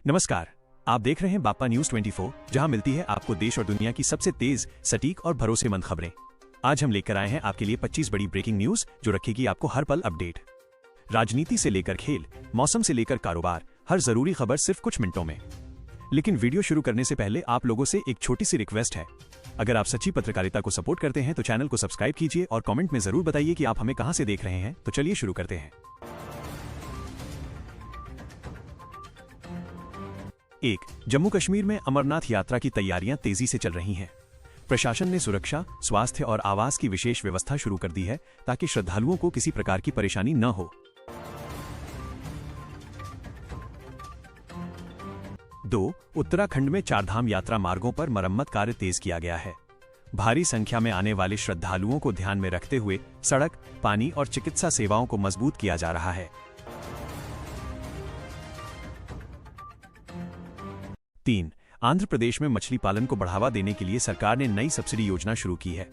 नमस्कार। आप देख रहे हैं बाप्पा न्यूज 24, जहां मिलती है आपको देश और दुनिया की सबसे तेज, सटीक और भरोसेमंद खबरें। आज हम लेकर आए हैं आपके लिए 25 बड़ी ब्रेकिंग न्यूज जो रखेगी आपको हर पल अपडेट। राजनीति से लेकर खेल, मौसम से लेकर कारोबार, हर जरूरी खबर सिर्फ कुछ मिनटों में। लेकिन वीडियो शुरू करने से पहले आप लोगों से एक छोटी सी रिक्वेस्ट है। अगर आप सच्ची पत्रकारिता को सपोर्ट करते हैं तो चैनल को सब्सक्राइब कीजिए और कमेंट में जरूर बताइए कि आप हमें कहां से देख रहे हैं। तो चलिए शुरू करते हैं। 1. जम्मू कश्मीर में अमरनाथ यात्रा की तैयारियां तेजी से चल रही हैं। प्रशासन ने सुरक्षा, स्वास्थ्य और आवास की विशेष व्यवस्था शुरू कर दी है ताकि श्रद्धालुओं को किसी प्रकार की परेशानी न हो। 2. उत्तराखंड में चारधाम यात्रा मार्गों पर मरम्मत कार्य तेज किया गया है। भारी संख्या में आने वाले श्रद्धालुओं को ध्यान में रखते हुए सड़क, पानी और चिकित्सा सेवाओं को मजबूत किया जा रहा है। 3. आंध्र प्रदेश में मछली पालन को बढ़ावा देने के लिए सरकार ने नई सब्सिडी योजना शुरू की है।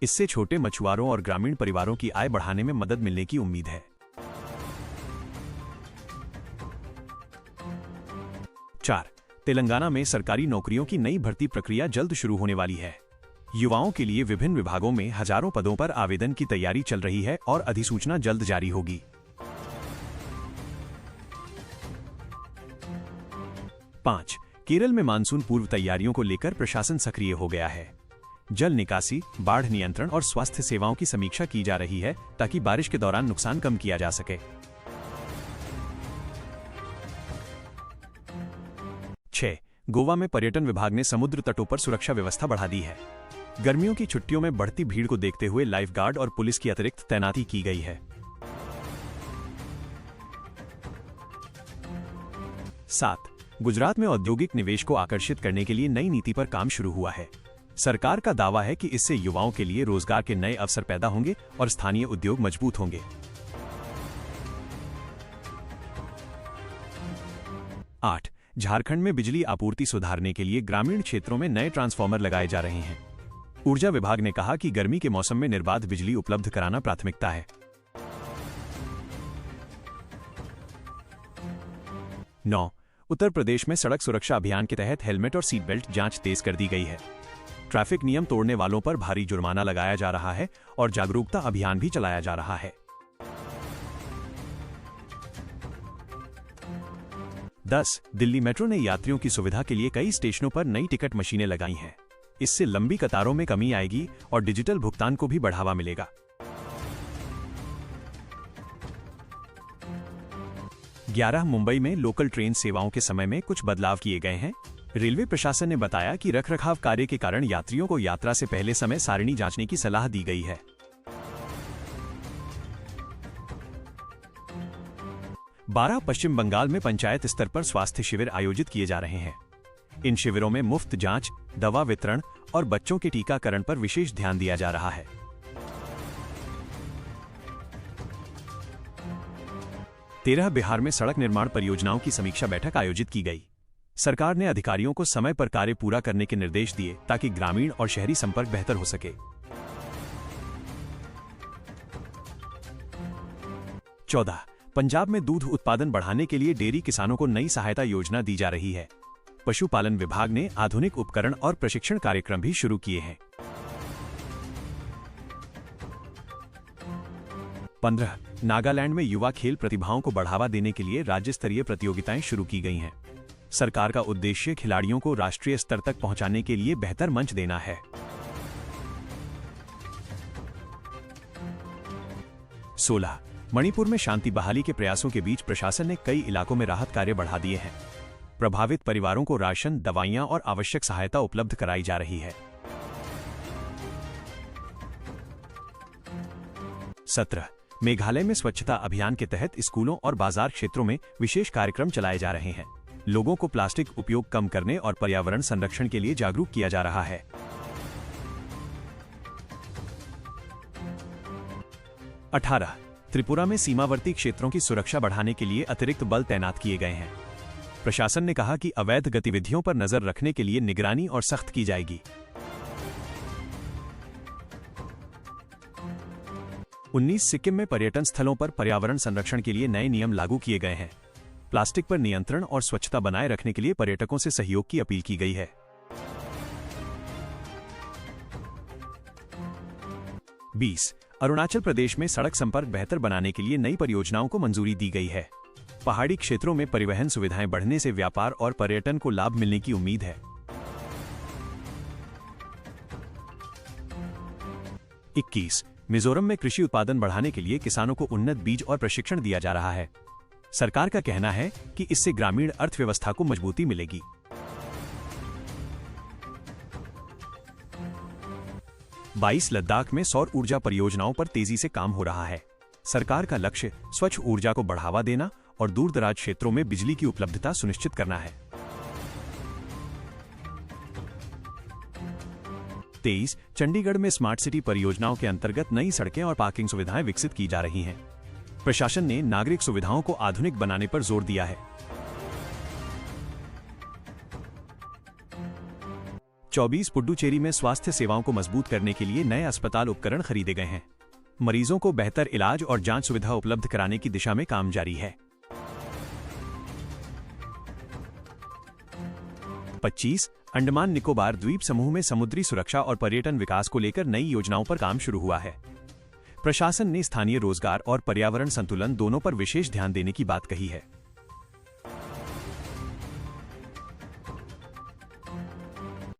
इससे छोटे मछुआरों और ग्रामीण परिवारों की आय बढ़ाने में मदद मिलने की उम्मीद है। 4. तेलंगाना में सरकारी नौकरियों की नई भर्ती प्रक्रिया जल्द शुरू होने वाली है। युवाओं के लिए विभिन्न विभागों में हजारों पदों पर आवेदन की तैयारी चल रही है और अधिसूचना जल्द जारी होगी। 5. केरल में मानसून पूर्व तैयारियों को लेकर प्रशासन सक्रिय हो गया है। जल निकासी, बाढ़ नियंत्रण और स्वास्थ्य सेवाओं की समीक्षा की जा रही है ताकि बारिश के दौरान नुकसान कम किया जा सके। 6. गोवा में पर्यटन विभाग ने समुद्र तटों पर सुरक्षा व्यवस्था बढ़ा दी है। गर्मियों की छुट्टियों में बढ़ती भीड़ को देखते हुए लाइफ गार्ड और पुलिस की अतिरिक्त तैनाती की गई है। 7. गुजरात में औद्योगिक निवेश को आकर्षित करने के लिए नई नीति पर काम शुरू हुआ है। सरकार का दावा है कि इससे युवाओं के लिए रोजगार के नए अवसर पैदा होंगे और स्थानीय उद्योग मजबूत होंगे। 8. झारखंड में बिजली आपूर्ति सुधारने के लिए ग्रामीण क्षेत्रों में नए ट्रांसफार्मर लगाए जा रहे हैं। ऊर्जा विभाग ने कहा कि गर्मी के मौसम में निर्बाध बिजली उपलब्ध कराना प्राथमिकता है। 9. उत्तर प्रदेश में सड़क सुरक्षा अभियान के तहत हेलमेट और सीट बेल्ट जांच तेज कर दी गई है। ट्रैफिक नियम तोड़ने वालों पर भारी जुर्माना लगाया जा रहा है और जागरूकता अभियान भी चलाया जा रहा है। 10. दिल्ली मेट्रो ने यात्रियों की सुविधा के लिए कई स्टेशनों पर नई टिकट मशीनें लगाई हैं। इससे लंबी कतारों में कमी आएगी और डिजिटल भुगतान को भी बढ़ावा मिलेगा। 11. मुंबई में लोकल ट्रेन सेवाओं के समय में कुछ बदलाव किए गए हैं। रेलवे प्रशासन ने बताया कि रखरखाव कार्य के कारण यात्रियों को यात्रा से पहले समय सारिणी जांचने की सलाह दी गई है। 12. पश्चिम बंगाल में पंचायत स्तर पर स्वास्थ्य शिविर आयोजित किए जा रहे हैं। इन शिविरों में मुफ्त जांच, दवा वितरण और बच्चों के टीकाकरण पर विशेष ध्यान दिया जा रहा है। 13. बिहार में सड़क निर्माण परियोजनाओं की समीक्षा बैठक आयोजित की गई। सरकार ने अधिकारियों को समय पर कार्य पूरा करने के निर्देश दिए ताकि ग्रामीण और शहरी संपर्क बेहतर हो सके। 14. पंजाब में दूध उत्पादन बढ़ाने के लिए डेयरी किसानों को नई सहायता योजना दी जा रही है। पशुपालन विभाग ने आधुनिक उपकरण और प्रशिक्षण कार्यक्रम भी शुरू किए हैं। 15. नागालैंड में युवा खेल प्रतिभाओं को बढ़ावा देने के लिए राज्य स्तरीय प्रतियोगिताएं शुरू की गई हैं। सरकार का उद्देश्य खिलाड़ियों को राष्ट्रीय स्तर तक पहुंचाने के लिए बेहतर मंच देना है। 16. मणिपुर में शांति बहाली के प्रयासों के बीच प्रशासन ने कई इलाकों में राहत कार्य बढ़ा दिए हैं। प्रभावित परिवारों को राशन, दवाइयां और आवश्यक सहायता उपलब्ध कराई जा रही है। 17. मेघालय में स्वच्छता अभियान के तहत स्कूलों और बाजार क्षेत्रों में विशेष कार्यक्रम चलाए जा रहे हैं। लोगों को प्लास्टिक उपयोग कम करने और पर्यावरण संरक्षण के लिए जागरूक किया जा रहा है। 18. त्रिपुरा में सीमावर्ती क्षेत्रों की सुरक्षा बढ़ाने के लिए अतिरिक्त बल तैनात किए गए हैं। प्रशासन ने कहा कि अवैध गतिविधियों पर नजर रखने के लिए निगरानी और सख्त की जाएगी। 19. सिक्किम में पर्यटन स्थलों पर पर्यावरण संरक्षण के लिए नए नियम लागू किए गए हैं। प्लास्टिक पर नियंत्रण और स्वच्छता बनाए रखने के लिए पर्यटकों से सहयोग की अपील की गई है। 20. अरुणाचल प्रदेश में सड़क संपर्क बेहतर बनाने के लिए नई परियोजनाओं को मंजूरी दी गई है। पहाड़ी क्षेत्रों में परिवहन सुविधाएं बढ़ने से व्यापार और पर्यटन को लाभ मिलने की उम्मीद है। 21. मिजोरम में कृषि उत्पादन बढ़ाने के लिए किसानों को उन्नत बीज और प्रशिक्षण दिया जा रहा है। सरकार का कहना है कि इससे ग्रामीण अर्थव्यवस्था को मजबूती मिलेगी। 22. लद्दाख में सौर ऊर्जा परियोजनाओं पर तेजी से काम हो रहा है। सरकार का लक्ष्य स्वच्छ ऊर्जा को बढ़ावा देना और दूरदराज क्षेत्रों में बिजली की उपलब्धता सुनिश्चित करना है। 23. चंडीगढ़ में स्मार्ट सिटी परियोजनाओं के अंतर्गत नई सड़कें और पार्किंग सुविधाएं विकसित की जा रही हैं। प्रशासन ने नागरिक सुविधाओं को आधुनिक बनाने पर जोर दिया है। 24. पुडुचेरी में स्वास्थ्य सेवाओं को मजबूत करने के लिए नए अस्पताल उपकरण खरीदे गए हैं। मरीजों को बेहतर इलाज और जांच सुविधा उपलब्ध कराने की दिशा में काम जारी है। 25. अंडमान निकोबार द्वीप समूह में समुद्री सुरक्षा और पर्यटन विकास को लेकर नई योजनाओं पर काम शुरू हुआ है। प्रशासन ने स्थानीय रोजगार और पर्यावरण संतुलन दोनों पर विशेष ध्यान देने की बात कही है।